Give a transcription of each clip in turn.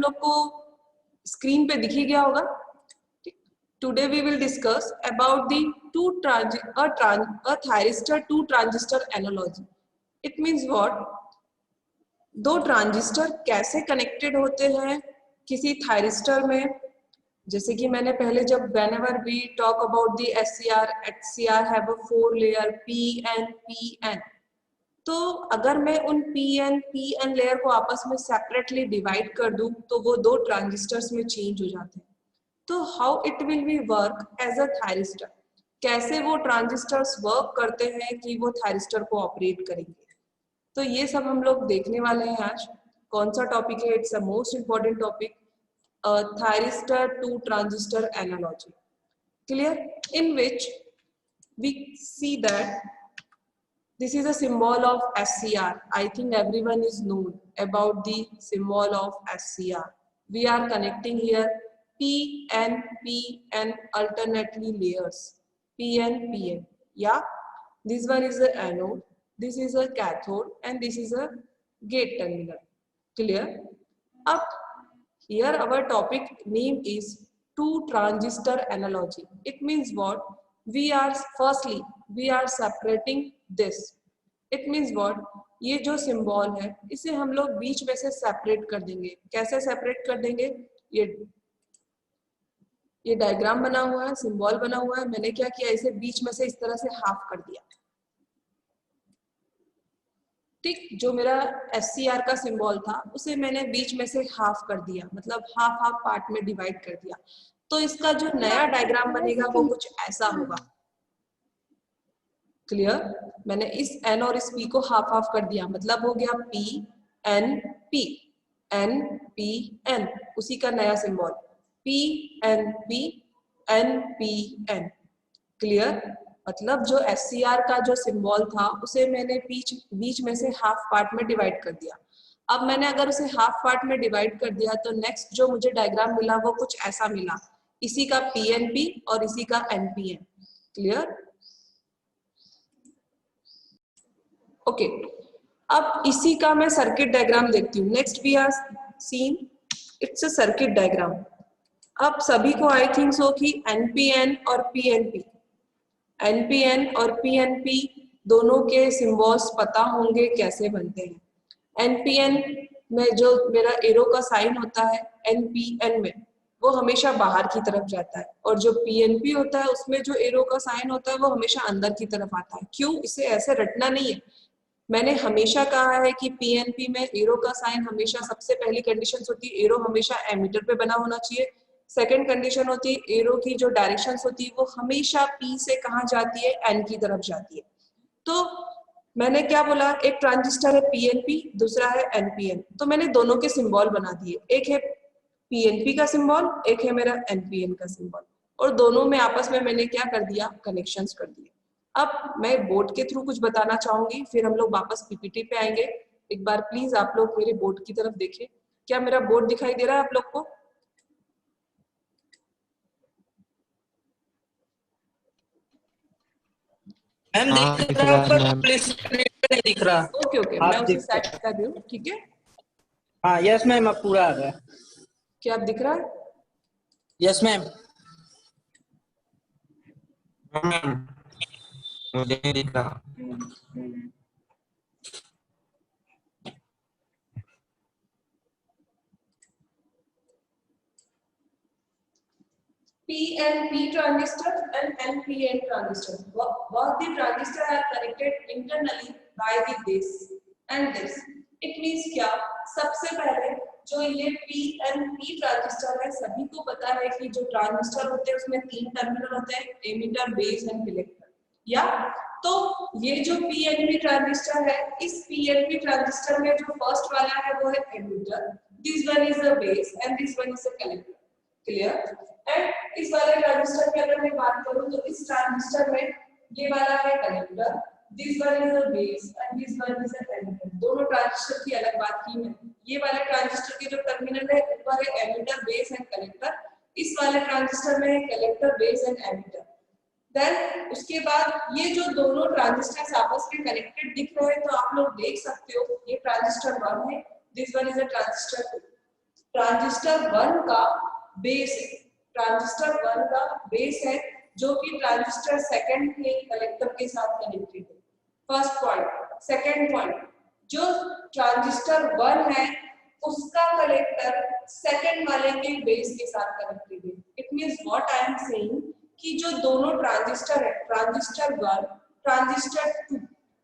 लोग को स्क्रीन पे दिख ही गया होगा। Today we will discuss about the thyristor two transistor analogy. It means what, दो ट्रांजिस्टर कैसे कनेक्टेड होते हैं किसी थायरिस्टर में। जैसे कि मैंने पहले जब whenever we talk about the SCR, HCR have a 4 layer PN। तो अगर मैं उन PN लेयर को आपस में सेपरेटली डिवाइड कर दूं तो वो दो ट्रांजिस्टर्स में चेंज हो जाते हैं। तो how it will be work as a thyristor, कैसे वो ट्रांजिस्टर्स वर्क करते हैं कि वो थायरिस्टर को ऑपरेट करेंगे। तो ये सब हम लोग देखने वाले हैं आज। कौन सा टॉपिक है? It's a most important topic, thyristor two transistor analogy. Clear? In which we see that this is a symbol of SCR. I think everyone is known about the symbol of SCR. We are connecting here PN alternately layers. PN. Yeah, this one is the anode, this is a cathode, and this is a gate terminal. Clear? Up here our topic name is two transistor analogy. It means what? We are separating this. It means what? ये जो symbol है इसे हम लोग बीच में से separate कर देंगे। कैसे सेपरेट कर देंगे? ये डायग्राम बना हुआ है, सिंबल बना हुआ है। मैंने क्या किया, इसे बीच में से इस तरह से हाफ कर दिया। ठीक, जो मेरा SCR का सिंबल था उसे मैंने बीच में से हाफ कर दिया, मतलब हाफ पार्ट में डिवाइड कर दिया। तो इसका जो नया डायग्राम बनेगा वो कुछ ऐसा होगा। क्लियर? मैंने इस N और इस P को हाफ कर दिया, मतलब हो गया PNP। उसी का नया सिंबल PNP। क्लियर? मतलब जो SCR का जो सिंबल था उसे मैंने बीच में से हाफ पार्ट में डिवाइड कर दिया। अब मैंने अगर उसे हाफ पार्ट में डिवाइड कर दिया तो नेक्स्ट जो मुझे डायग्राम मिला वो कुछ ऐसा मिला, इसी का PNP और इसी का NPN। क्लियर? ओके, अब इसी का मैं सर्किट डायग्राम देखती हूँ। Next we are seen it's a circuit diagram. अब सभी को आई थिंक सो कि NPN और PNP दोनों के सिंबल्स पता होंगे कैसे बनते हैं। NPN में जो मेरा एरो का साइन होता है NPN में, वो हमेशा बाहर की तरफ जाता है, और जो PNP होता है उसमें जो एरो का साइन होता है वो हमेशा अंदर की तरफ आता है। क्यों? इसे ऐसे रटना नहीं है। मैंने हमेशा कहा है कि PNP में एरो का साइन हमेशा, सबसे पहली कंडीशन होती है एरो हमेशा एमीटर पे बना होना चाहिए। सेकंड कंडीशन होती है एरो की जो डायरेक्शंस होती है वो हमेशा P से कहाँ जाती है? N की तरफ जाती है। तो मैंने क्या बोला, एक ट्रांजिस्टर है PNP, दूसरा है NPN। तो मैंने दोनों के सिंबल बना दिए, एक है PNP का सिंबल, एक है मेरा NPN का सिंबल, और दोनों में आपस में मैंने क्या कर दिया? कनेक्शंस कर दिए। अब मैं बोर्ड के थ्रू कुछ बताना चाहूंगी, फिर हम लोग वापस PPT पे आएंगे। एक बार प्लीज आप लोग मेरे बोर्ड की तरफ देखें। क्या मेरा बोर्ड दिखाई दे रहा है आप लोग को? मैम दिख रहा है पर प्लीज नहीं दिख रहा। ओके, मैं उसे सेट कर दूं, ठीक है? हाँ यस मैम, अब पूरा आ गया। क्या आप दिख रहा है? Yes ma'am. मुझे नहीं दिख रहा। PNP transistor and NPN transistor. Both the transistors are connected internally by the this and this. It means क्या? सबसे पहले जो ये PNP ट्रांजिस्टर है, सभी को पता है कि जो ट्रांजिस्टर होते हैं उसमें 3 टर्मिनल होते हैं, एमिटर, बेस एंड कलेक्टर। या तो ये जो PNP ट्रांजिस्टर है, इस PNP ट्रांजिस्टर में जो फर्स्ट वाला है वो है emitter, this one is the base and this one is the collector. Clear? And इस वाले ट्रांजिस्टर की अगर मैं बात करूं तो इस ट्रांजिस्टर में ये वाला है collector, this one is the base and this one is the emitter. दोनों ट्रांजिस्टर की अलग बात की मैं। ये वाले ट्रांजिस्टर के जो टर्मिनल है ऊपर है एमिटर, बेस एंड कलेक्टर, इस वाले ट्रांजिस्टर में है collector, base and emitter. Then उसके बाद ये जो दोनों ट्रांजिस्टर्स आपस में कनेक्टेड दिख रहे हैं, तो आप लोग देख सकते हो ये ट्रांजिस्टर 1 है, this one is a transistor 2। Transistor 1 का बेस है, ट्रांजिस्टर 1 का बेस है जो कि ट्रांजिस्टर सेकंड के कलेक्टर के साथ कनेक्टेड है। First point. सेकंड पॉइंट, जो ट्रांजिस्टर 1 है उसका कलेक्टर सेकंड वाले के बेस के साथ कनेक्टेड है। It means what I am saying कि जो दोनों ट्रांजिस्टर है, ट्रांजिस्टर 1, ट्रांजिस्टर 2,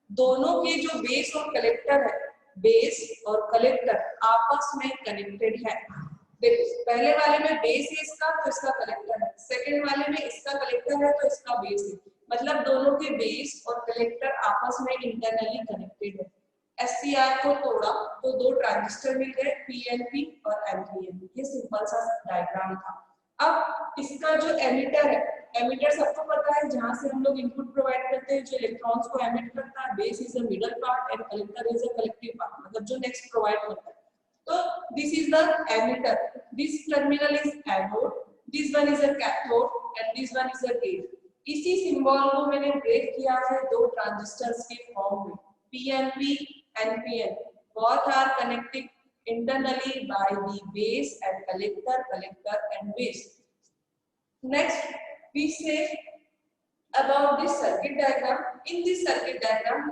दोनों के जो बेस और कलेक्टर है, बेस और कलेक्टर आपस में कनेक्टेड है। देखो पहले वाले में बेस है इसका तो इसका कलेक्टर है, सेकंड वाले में इसका कलेक्टर है तो इसका बेस है, मतलब दोनों के बेस और कलेक्टर आपस में इंटरनली कनेक्टेड है। SCR को तोड़ा तो दो ट्रांजिस्टर मिल गए, PNP और NPN। ये सिंपल सा डायग्राम था। अब इसका जो एमिटर है, एमिटर सबको पता है जहां से हम लोग इनपुट प्रोवाइड करते हैं, जो इलेक्ट्रॉन्स को एमिट करता है। Base is a middle part and collector is a collective part, मतलब जो नेक्स्ट प्रोवाइड करता है। तो this is the emitter, this terminal is anode, this one is a cathode and this one is a gate. इसी symbol को मैंने break किया है दो ट्रांजिस्टर्स के फॉर्म में, PNP NPN, both are connected internally by the base and collector and base. Next we say about this circuit diagram. In this circuit diagram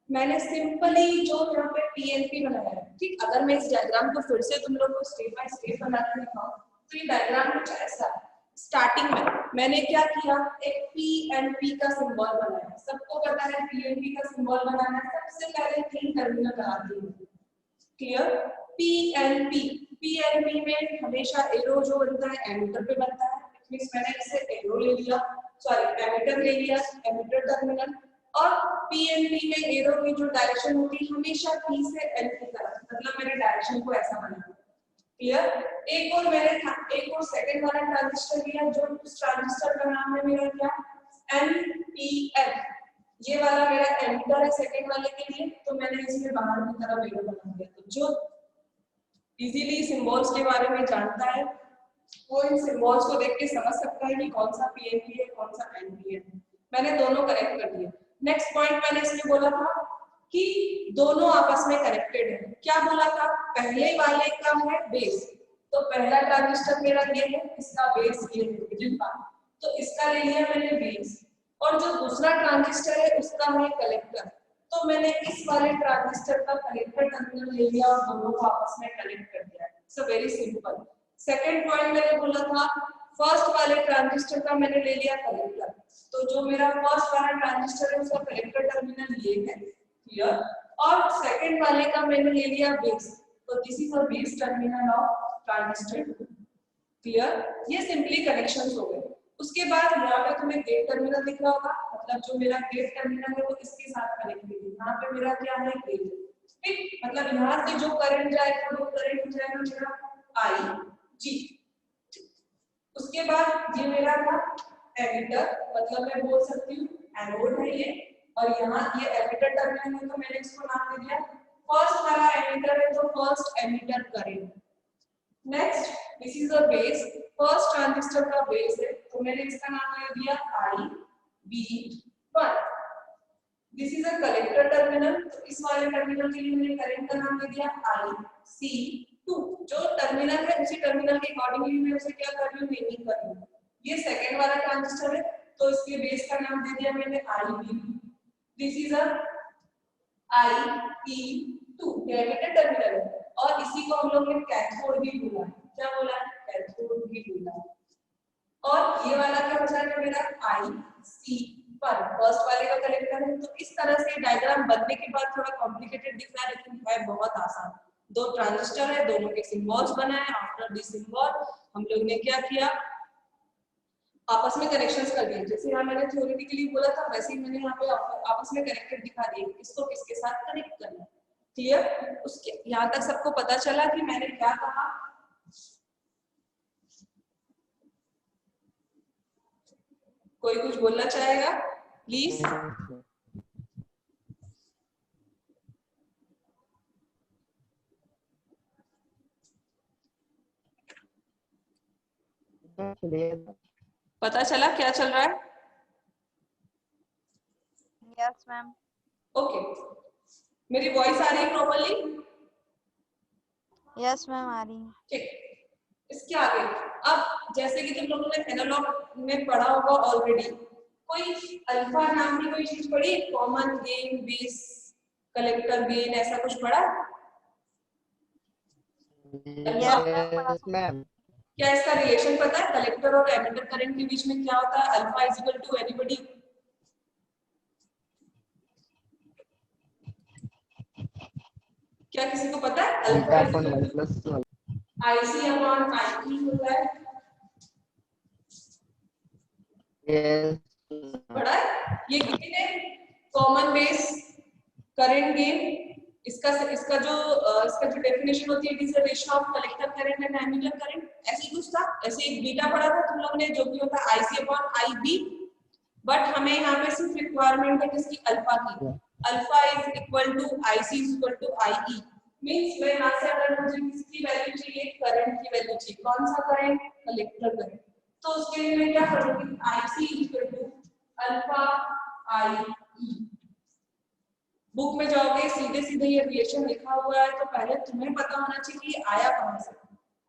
मैंने simply जो यहाँ पे PNP बनाया है, ठीक। अगर मैं इस डायग्राम को फिर से तुम लोग को स्टेप बाय स्टेप बना के दिखाऊं तो ये डायग्राम कुछ ऐसा है। स्टार्टिंग में मैंने क्या किया, एक PNP का सिंबल बनाया। सबको पता है PNP का सिंबल बनाना है। सबसे पहले 3 टर्मिनल लगा दिए, क्लियर। PNP में हमेशा एरो जो बनता है एमीटर पे बनता है। मींस मैंने इसे एरो ले लिया, सॉरी एमीटर ले लिया, एमीटर टर्मिनल। और PNP में एरो की जो डायरेक्शन होती है हमेशा P से N की तरफ, मतलब मैंने डायरेक्शन को ऐसा बनाया, क्लियर। एक और सेकंड वाला ट्रांजिस्टर लिया, जो उस ट्रांजिस्टर का नाम है मेरा क्या, NPN। ये वाला मेरा एमीटर है सेकंड वाले के लिए, तो मैंने इसमें बाहर की तरफ एरो बना दिया। तो जो इजीली सिंबल्स के बारे में जानता है वो इन सिंबल्स को देख के समझ सकता है कि कौन सा PNP है कौन सा NPN है। मैंने दोनों कनेक्ट कर दिए। नेक्स्ट पॉइंट मैंने इसमें बोला था कि दोनों आपस में कनेक्टेड है। क्या बोला था, पहले वाले का है बेस, तो पहला ट्रांजिस्टर मेरा ये है, इसका बेस ये है, तो इसका ले लिया मैंने बेस। और जो दूसरा ट्रांजिस्टर है उसका है कलेक्टर, तो मैंने इस वाले ट्रांजिस्टर का कलेक्टर टर्मिनल ले लिया और दोनों को आपस में कनेक्ट कर दिया। So very simple. Second point मैंने बोला था फर्स्ट वाले ट्रांजिस्टर का मैंने ले लिया कलेक्टर, तो जो मेरा फर्स्ट वाला ट्रांजिस्टर है उसका कलेक्टर टर्मिनल ये है, क्लियर। और सेकंड वाले का मैंने ले लिया बेस, तो this is a base terminal of transistor, clear. ये सिंपली कनेक्शंस हो गए। उसके बाद यहाँ पे तुम्हें गेट टर्मिनल दिख रहा होगा, मतलब जो मेरा गेट टर्मिनल है वो इसके साथ कनेक्टेड है। यहाँ पे मेरा क्या है, गेट, ठीक। मतलब यहाँ से जो करंट जाएगा वो करंट जाएगा मेरा IG। उसके बाद ये मेरा था एमीटर, मतलब मैं बोल सकती हूँ एनोड है ये, और यहाँ ये एमीटर टर्मिनल है तो मैंने इसको नाम दे दिया फर्स्ट वाला एमीटर है तो first emitter current. Next this is a base, first transistor का बेस है तो मैंने इसका नाम दे दिया IB1। This is a collector terminal, तो इस वाले टर्मिनल के लिए मैंने करंट का नाम दे दिया IC2। जो टर्मिनल है उसी टर्मिनल के अकॉर्डिंगली मैं उसे क्या कर रही हूँ, नेमिंग कर रही हूँ। ये सेकंड वाला ट्रांजिस्टर है तो इसके बेस का नाम दे दिया मैंने IB। This is a IE2, emitter terminal है, और इसी को हम लोग ने कैथोड भी बोला है। क्या बोला है, कैथोड भी बोला है। और ये वाला क्या हो जाएगा मेरा IC1, फर्स्ट वाले का कलेक्टर है। तो इस तरह से डायग्राम बनने के बाद थोड़ा कॉम्प्लिकेटेड दिख रहा है लेकिन है बहुत आसान। दो ट्रांजिस्टर है, दोनों के सिंबल्स बनाए, आफ्टर दिस सिंबल हम लोग ने क्या किया, आपस में कनेक्शंस कर दिए। जैसे यहाँ मैंने थ्योरेटिकली बोला था वैसे ही मैंने यहाँ पे आपस में कनेक्टेड दिखा दिए, किसको किसके साथ कनेक्ट करना है, क्लियर। उसके यहाँ तक सबको पता चला कि मैंने क्या कहा। कोई कुछ बोलना चाहेगा प्लीज। पता चला क्या चल रहा है? Yes ma'am. ओके, मेरी वॉइस आ रही है प्रॉपर्ली? यस मैम आ रही है। ठीक, इसके आगे अब जैसे कि तुम लोगों ने एनालॉग में पढ़ा होगा ऑलरेडी, कोई अल्फा नाम की कोई चीज पढ़ी, common gain base collector gain, ऐसा कुछ पढ़ा? Yes ma'am. क्या इसका रिलेशन पता है कलेक्टर और एमिटर करंट के बीच में क्या होता है? Alpha is equal to anybody? क्या किसी को पता है? Alpha is equal to IC upon IE होता है। यस पढ़ा है? ये गेन है कॉमन बेस करंट गेन। इसका जो डेफिनेशन होती है, it is the ratio of collector current and emitter current, ऐसे कुछ था। ऐसे एक बीटा पढ़ा था तुम लोगों ने, जो कि होता है आईसी अपॉन आईबी, बट हमें यहाँ पे सिर्फ रिक्वायरमेंट है किसकी? अल्फा की। Alpha is equal to IC is equal to IE, means मैं यहाँ से अगर मुझे किसकी वैल्यू चाहिए, करंट की वैल्यू चाहिए, कौन सा करंट? कलेक्टर करंट, तो उसके लिए मैं क्या करूंगी? IC is equal to alpha IE. Book में जाओगे सीधे सीधे ये रिलेशन लिखा हुआ है, तो पहले तुम्हें पता होना चाहिए कि ये आया कहां से।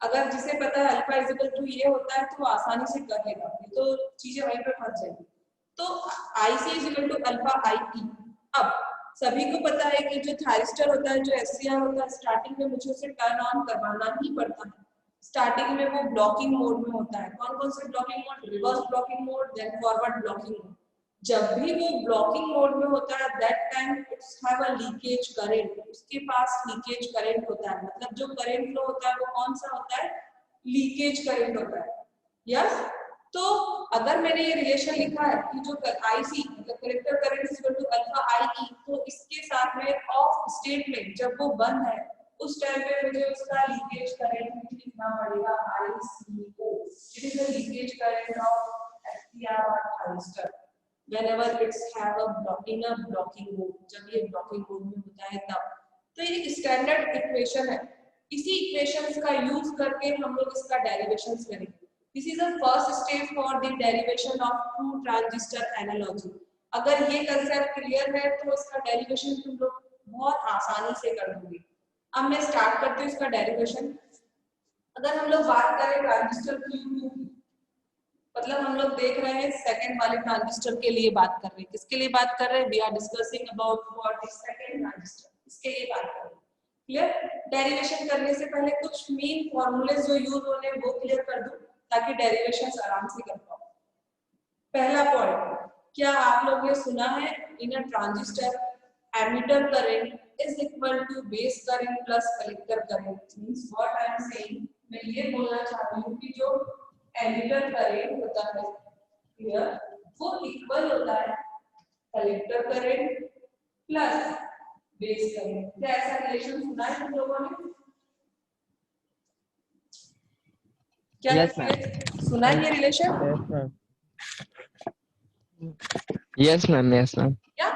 अगर जिसे पता है अल्फा इज इक्वल टू ये होता है तो वो आसानी से कर लेगा, तो चीजें वहीं पे फंस जाएंगी। तो IC is equal to alpha IE. अब सभी को पता है कि जो थायरिस्टर होता है, जो एससीआर होता है, स्टार्टिंग में मुझे उसे टर्न ऑन करवाना ही पड़ता है। स्टार्टिंग में वो ब्लॉकिंग मोड में होता है। कौन कौन से blocking mode? Reverse blocking mode, then forward blocking mode. जब भी वो ब्लॉकिंग मोड में होता है, that time it's have a leakage current, उसके पास लीकेज करंट होता है। मतलब जो करंट फ्लो होता है वो कौन सा होता है? लीकेज करंट होता है। यस, तो अगर मैंने ये रिलेशन लिखा है कि जो आईसी मतलब collector current is equal to alpha IE, तो इसके साथ में ऑफ स्टेट में जब वो बंद है उस टाइम पे मुझे उसका लीकेज करंट भी लिखना पड़ेगा, ICO. It is the leakage current of SCR thyristor whenever it's have a blocking mode, जब ये blocking mode में होता है तब। तो ये स्टैंडर्ड इक्वेशन है, इसी इक्वेशंस का यूज करके हम लोग इसका डेरिवेशंस करेंगे। This is the first step for the derivation of two transistor analogy. अगर ये कंसेप्ट क्लियर है तो इसका डेरिवेशन तुम लोग बहुत आसानी से कर दोगे। अब मैं स्टार्ट करती हूँ इसका डेरिवेशन। अगर हम लोग बात करें ट्रांजिस्टर Q2 की, मतलब हम लोग देख रहे हैं सेकंड वाले ट्रांजिस्टर के लिए बात कर रहे हैं। किसके लिए बात कर रहे हैं? We are discussing about what is second transistor, इसके लिए बात कर रहे हैं। क्लियर? डेरिवेशन करने से पहले कुछ मेन फॉर्मूलेज जो यूज होने हैं वो क्लियर कर दूं ताकि डेरिवेशंस आराम से कर पाओ। पहला पॉइंट, क्या आप लोग ने सुना है in a transistor emitter current is equal to base current plus collector current. Means what I am saying, मैं ये बोलना चाह रही हूं कि जो एमिटर करंट होता है क्लियर, वो इक्वल होता है collector current plus base current. क्या ऐसा रिलेशन सुना है तुम लोगों ने? क्या यस मैम। सुना है ये relation? Yes ma'am. Yes ma'am. क्या?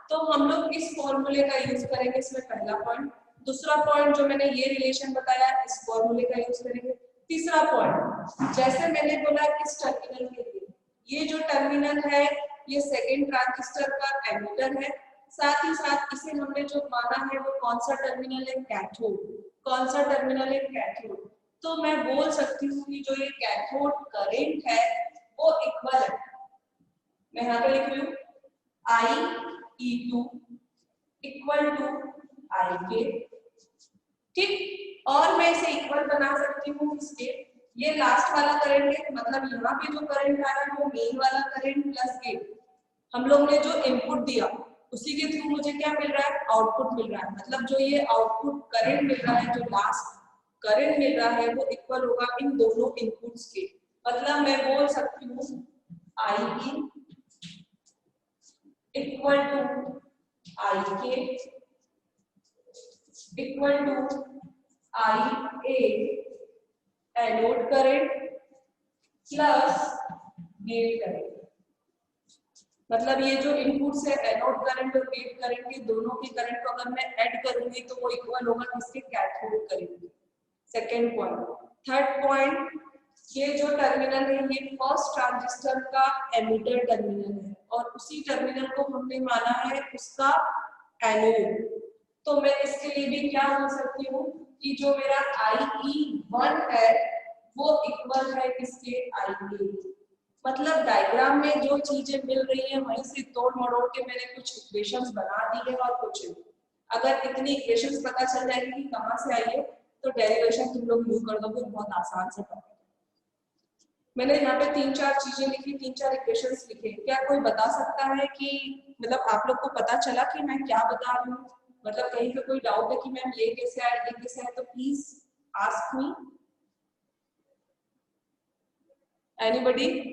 तो हम लोग इस फॉर्मूले का यूज करेंगे इसमें, पहला पॉइंट। दूसरा पॉइंट जो मैंने ये रिलेशन बताया इस फॉर्मूले का यूज करेंगे। तीसरा पॉइंट, जैसे मैंने बोला इस टर्मिनल के लिए, ये जो टर्मिनल है ये सेकेंड ट्रांजिस्टर का एमिटर है, साथ ही साथ इसे हमने जो माना है वो कौन सा टर्मिनल है? कैथोड। कौन सा टर्मिनल है? कैथोड। तो मैं बोल सकती हूँ कि जो ये कैथोड करंट है वो इक्वल है, मैं यहाँ पे लिख रही हूँ IE2 इक्वल टू IK। ठीक, और मैं इसे इक्वल बना सकती हूँ इसके, ये लास्ट वाला करंट है, मतलब यहाँ पे जो करंट आ रहा है वो मेन वाला करंट प्लस गेट। हम लोग ने जो इनपुट दिया उसी के थ्रू मुझे क्या मिल रहा है? आउटपुट मिल रहा है। मतलब जो ये आउटपुट करंट मिल रहा है, जो लास्ट करंट मिल रहा है वो इक्वल होगा इन दोनों इनपुट्स के। मतलब मैं बोल सकती हूँ IE equal to IK equal to IA anode current plus gate current. मतलब ये जो इनपुट्स है एनोड करंट और गेट करंट के दोनों के करंट को अगर मैं ऐड करूंगी तो वो इक्वल होगा किसके? कैथोड करंट के। Second point. थर्ड पॉइंट, ये जो टर्मिनल है ये फर्स्ट ट्रांजिस्टर का एमिटर टर्मिनल है और उसी टर्मिनल को हमने माना है उसका एनोड। तो मैं इसके लिए भी क्या हो सकती हूँ कि जो मेरा IE1 है वो किसके आई के। मतलब डायग्राम में जो चीजें मिल रही हैं वहीं से तोड़ मरोड़ के मैंने कुछ इक्वेशंस बना दी है और कुछ नहीं। अगर इतनी इक्वेशंस पता चल जाएगी कि कहाँ से आई है तो डेरिवेशन तुम लोग यूज कर दोगे बहुत आसान से पता। मैंने यहाँ पे 3-4 चीजें लिखी, 3-4 इक्वेशंस लिखे। क्या कोई बता सकता है कि मतलब आप लोग को पता चला कि मैं क्या बता रही हूँ? मतलब कहीं पे कोई डाउट है कि मैम ये कैसे आया, ये कैसे आया, तो प्लीज आस्क मी। एनीबॉडी?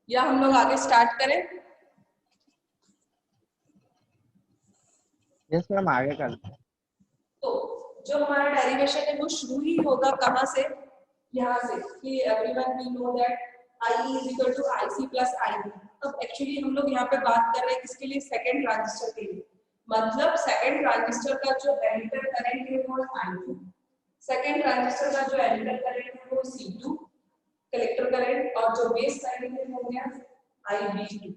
या हम लोग आगे स्टार्ट करें? यस मैम, आगे करते हैं। तो जो हमारा डेरिवेशन है वो शुरू ही होगा कहाँ से? यहाँ से कि everyone we know that I is equal to IC plus IB। अब एक्चुअली हम लोग यहाँ पे बात कर रहे हैं किसके लिए? सेकंड ट्रांजिस्टर के लिए। मतलब सेकंड ट्रांजिस्टर का जो एमिटर करंट है वो I2, सेकंड ट्रांजिस्टर का जो एमिटर करंट है वो C2 कलेक्टर करंट, और जो बेस करंट है वो क्या? IB2।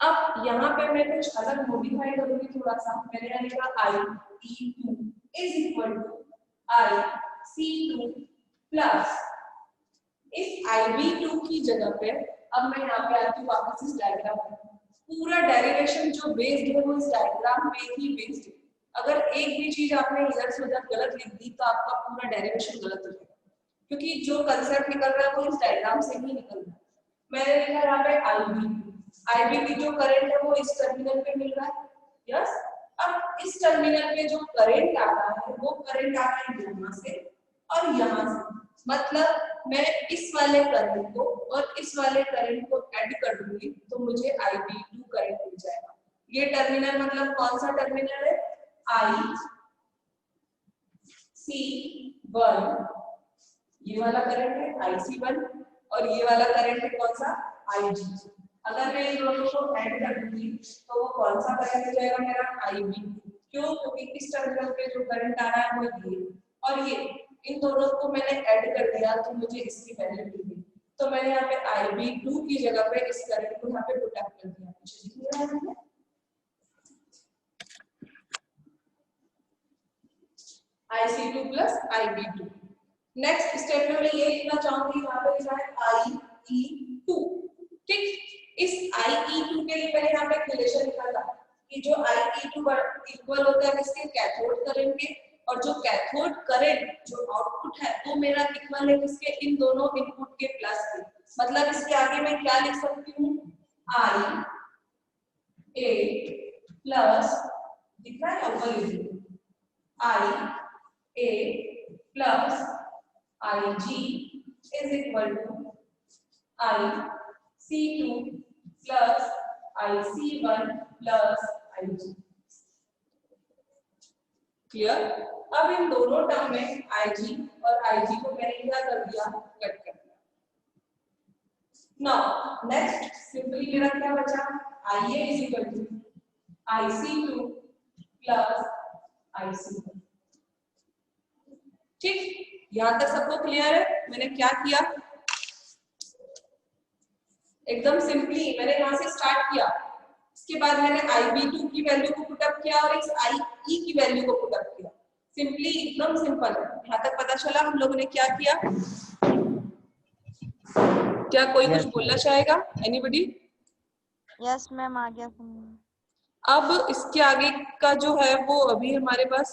अब यहाँ पे मैं कुछ अलग मॉडिफाई करूंगी थोड़ा सा। मैंने यहाँ लिखा IE2 is equal to IC2 plus इस IB2 की जगह पे अब मैं यहाँ पे आती हूँ वापस इस डायग्राम में। पूरा डेरिवेशन जो बेस्ड है वो इस डायग्राम पे ही बेस्ड है। अगर एक भी चीज आपने इधर से उधर गलत लिख दी तो आपका पूरा डेरिवेशन गलत हो जाएगा, क्योंकि जो कंसेप्ट निकल रहा है वो इस डायग्राम से ही निकल रहा है। मैंने लिखा यहाँ पे IB की जो करंट है वो इस टर्मिनल पे मिल रहा है। यस, अब इस टर्मिनल पे जो करंट आ रहा है वो करंट आ रहा है यहाँ से और यहाँ से। मतलब मैं इस वाले करंट को और इस वाले करंट को ऐड कर दूंगी तो मुझे IB2 करंट मिल जाएगा। ये टर्मिनल मतलब कौन सा टर्मिनल है? IC1, ये वाला करंट है IC1 और ये वाला करंट है कौन सा? IG। अगर मैं इन दोनों को ऐड कर दूंगी तो वो कौन सा करंट हो जाएगा मेरा? IB2। क्यों? क्योंकि इस टर्मिनल पे जो करंट आ रहा है वो ये और ये, इन दोनों को मैंने ऐड कर दिया तो मुझे इसकी वैल्यू मिल गई। तो मैंने यहाँ पे IB2 की जगह पे इस करंट को यहाँ पे पुट अप कर दिया। मुझे दिख रहा है IC2 plus IB2। Next step में मैं ये लिखना चाहूंगी, यहाँ पे लिखा है IE2। ठीक, इस IE2 के लिए मैंने यहाँ पे रिलेशन लिखा था कि जो IE2 इक्वल होता है किसके? कैथोड करंट के, और जो कैथोड करंट जो आउटपुट है वो मेरा इक्वल है किसके? इन दोनों इनपुट के प्लस के। मतलब इसके आगे मैं क्या लिख सकती हूँ? IA प्लस, दिख रहा है ऊपर लिखिए, IA plus IG is equal to IC2 plus IC1 plus IG। Clear? अब इन दोनों टर्म में IG और IG को मैंने क्या कर दिया? कट कर दिया। नाउ नेक्स्ट सिंपली मेरा क्या बचा? IA is equal to IC2 plus IC1। ठीक, यहां तक सबको क्लियर है? मैंने क्या किया? एकदम सिंपली मैंने यहां से स्टार्ट किया, इसके बाद मैंने IB2 की वैल्यू को पुट अप किया और इस IE की वैल्यू को पुट अप किया। सिंपली एकदम सिंपल है। यहाँ तक पता चला हम लोगों ने क्या किया? क्या कोई कुछ बोलना चाहेगा? एनीबॉडी? यस मैम, आ गया समझ। अब इसके आगे का जो है वो अभी हमारे पास